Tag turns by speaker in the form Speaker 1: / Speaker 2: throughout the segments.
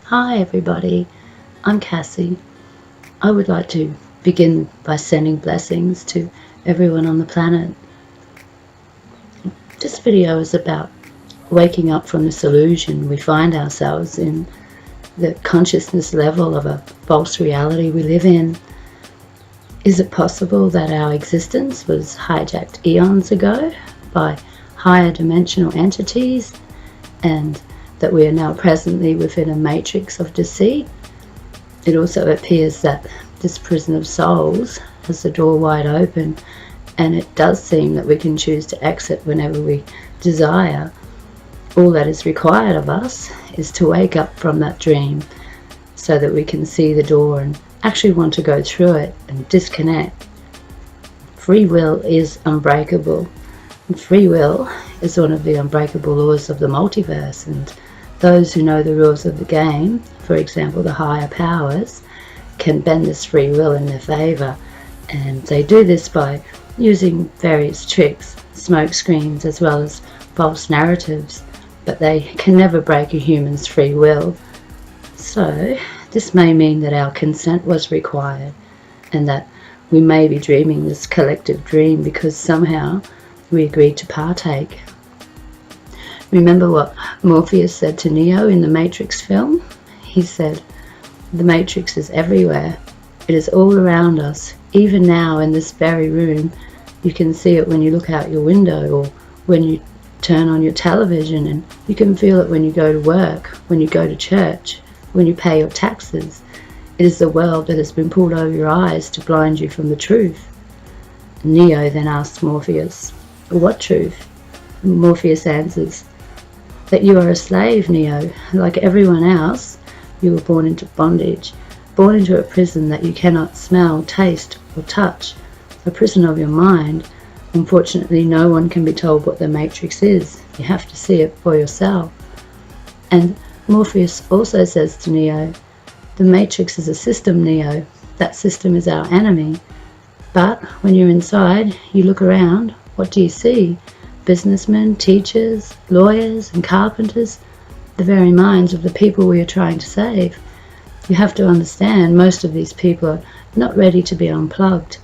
Speaker 1: Hi everybody, I'm Cassie. I would like to begin by sending blessings to everyone on the planet. This video is about waking up from this illusion we find ourselves in, the consciousness level of a false reality we live in. Is it possible that our existence was hijacked eons ago by higher dimensional entities, and that we are now presently within a matrix of deceit? It also appears that this prison of souls has the door wide open, and it does seem that we can choose to exit whenever we desire. All that is required of us is to wake up from that dream so that we can see the door and actually want to go through it and disconnect. Free will is unbreakable. And free will is one of the unbreakable laws of the multiverse, and those who know the rules of the game, for example the higher powers, can bend this free will in their favour, and they do this by using various tricks, smoke screens as well as false narratives, but they can never break a human's free will. So this may mean that our consent was required, and that we may be dreaming this collective dream because somehow we agreed to partake. Remember what Morpheus said to Neo in the Matrix film? He said, "The Matrix is everywhere. It is all around us. Even now in this very room, you can see it when you look out your window or when you turn on your television, and you can feel it when you go to work, when you go to church, when you pay your taxes. It is the world that has been pulled over your eyes to blind you from the truth." Neo then asked Morpheus, "What truth?" Morpheus answers, "That you are a slave, Neo. Like everyone else, you were born into bondage, born into a prison that you cannot smell, taste, or touch, a prison of your mind. Unfortunately, no one can be told what the Matrix is. You have to see it for yourself." And Morpheus also says to Neo, "The Matrix is a system, Neo. That system is our enemy. But when you're inside, you look around, what do you see? Businessmen, teachers, lawyers, and carpenters, the very minds of the people we are trying to save. You have to understand, most of these people are not ready to be unplugged,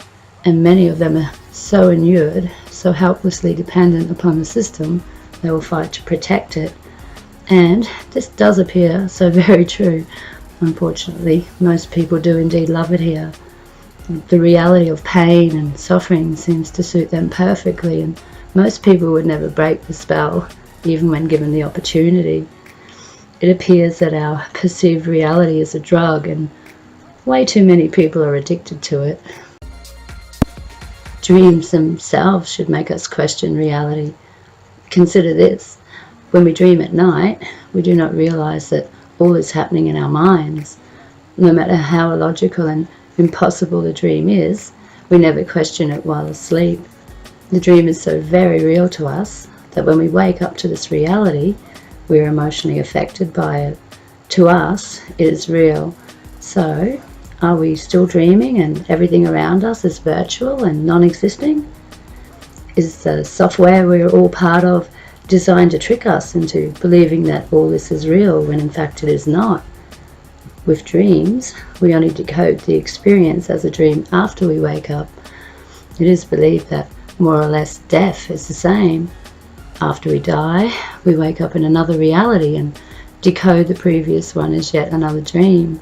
Speaker 1: and many of them are so inured, so helplessly dependent upon the system, they will fight to protect it." And this does appear so very true. Unfortunately, most people do indeed love it here. The reality of pain and suffering seems to suit them perfectly, and most people would never break the spell, even when given the opportunity. It appears that our perceived reality is a drug, and way too many people are addicted to it. Dreams themselves should make us question reality. Consider this: when we dream at night, we do not realize that all is happening in our minds. No matter how illogical and impossible the dream is, we never question it while asleep. The dream is so very real to us that when we wake up to this reality, we are emotionally affected by it. To us, it is real. So, are we still dreaming and everything around us is virtual and non-existing? Is the software we're all part of designed to trick us into believing that all this is real when in fact it is not? With dreams, we only decode the experience as a dream after we wake up. It is believed that more or less death is the same. After we die, we wake up in another reality and decode the previous one as yet another dream.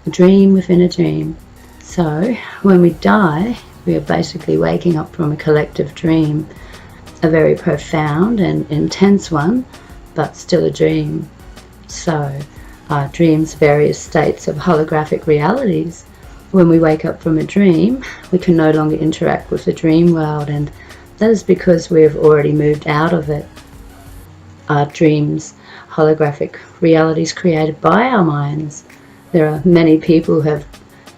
Speaker 1: A dream within a dream. So, when we die, we are basically waking up from a collective dream. A very profound and intense one, but still a dream. So, are dreams various states of holographic realities? When we wake up from a dream, we can no longer interact with the dream world, and that is because we have already moved out of it. Are dreams holographic realities created by our minds? There are many people who have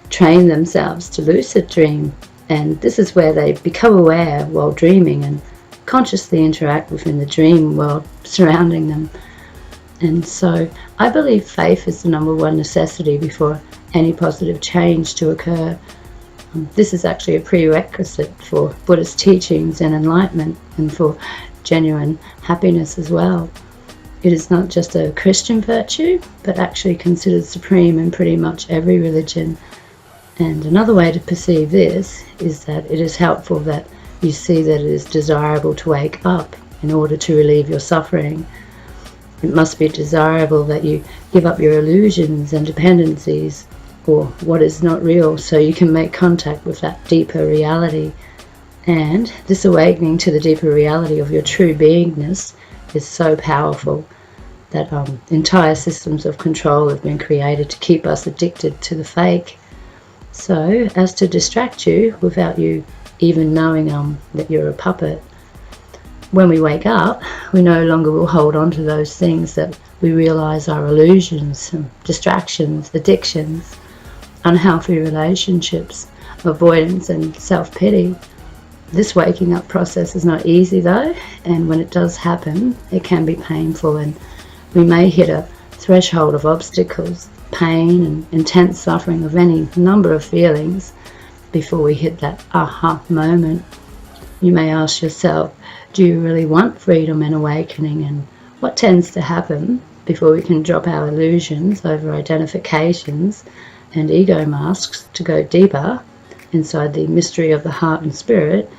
Speaker 1: trained themselves to lucid dream, and this is where they become aware while dreaming and consciously interact within the dream world surrounding them. And so I believe faith is the number one necessity before any positive change to occur. This is actually a prerequisite for Buddhist teachings and enlightenment, and for genuine happiness as well. It is not just a Christian virtue, but actually considered supreme in pretty much every religion. And another way to perceive this is that it is helpful that you see that it is desirable to wake up in order to relieve your suffering. It must be desirable that you give up your illusions and dependencies, or what is not real, so you can make contact with that deeper reality. And this awakening to the deeper reality of your true beingness is so powerful that entire systems of control have been created to keep us addicted to the fake, so as to distract you without you even knowing that you're a puppet. When we wake up, we no longer will hold on to those things that we realize are illusions, distractions, addictions, unhealthy relationships, avoidance and self-pity. This waking up process is not easy though, and when it does happen, it can be painful, and we may hit a threshold of obstacles, pain and intense suffering of any number of feelings before we hit that aha moment. You may ask yourself, do you really want freedom and awakening? And what tends to happen before we can drop our illusions over identifications and ego masks to go deeper inside the mystery of the heart and spirit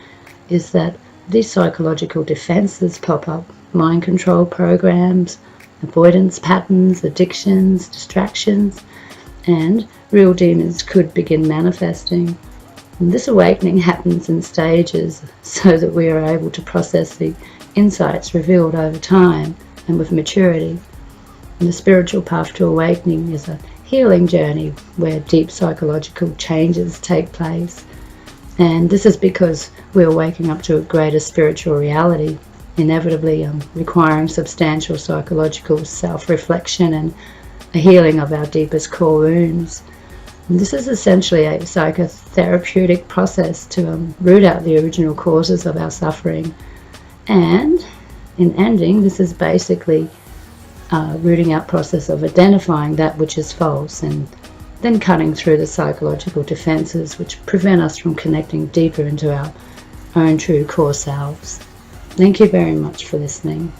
Speaker 1: is that these psychological defenses pop up, mind control programs, avoidance patterns, addictions, distractions, and real demons could begin manifesting. And this awakening happens in stages so that we are able to process the insights revealed over time and with maturity. And the spiritual path to awakening is a healing journey where deep psychological changes take place. And this is because we're waking up to a greater spiritual reality, inevitably requiring substantial psychological self-reflection and a healing of our deepest core wounds. And this is essentially a psychotherapeutic process to root out the original causes of our suffering. And in ending, this is basically a rooting out process of identifying that which is false and then cutting through the psychological defenses which prevent us from connecting deeper into our own true core selves. Thank you very much for listening.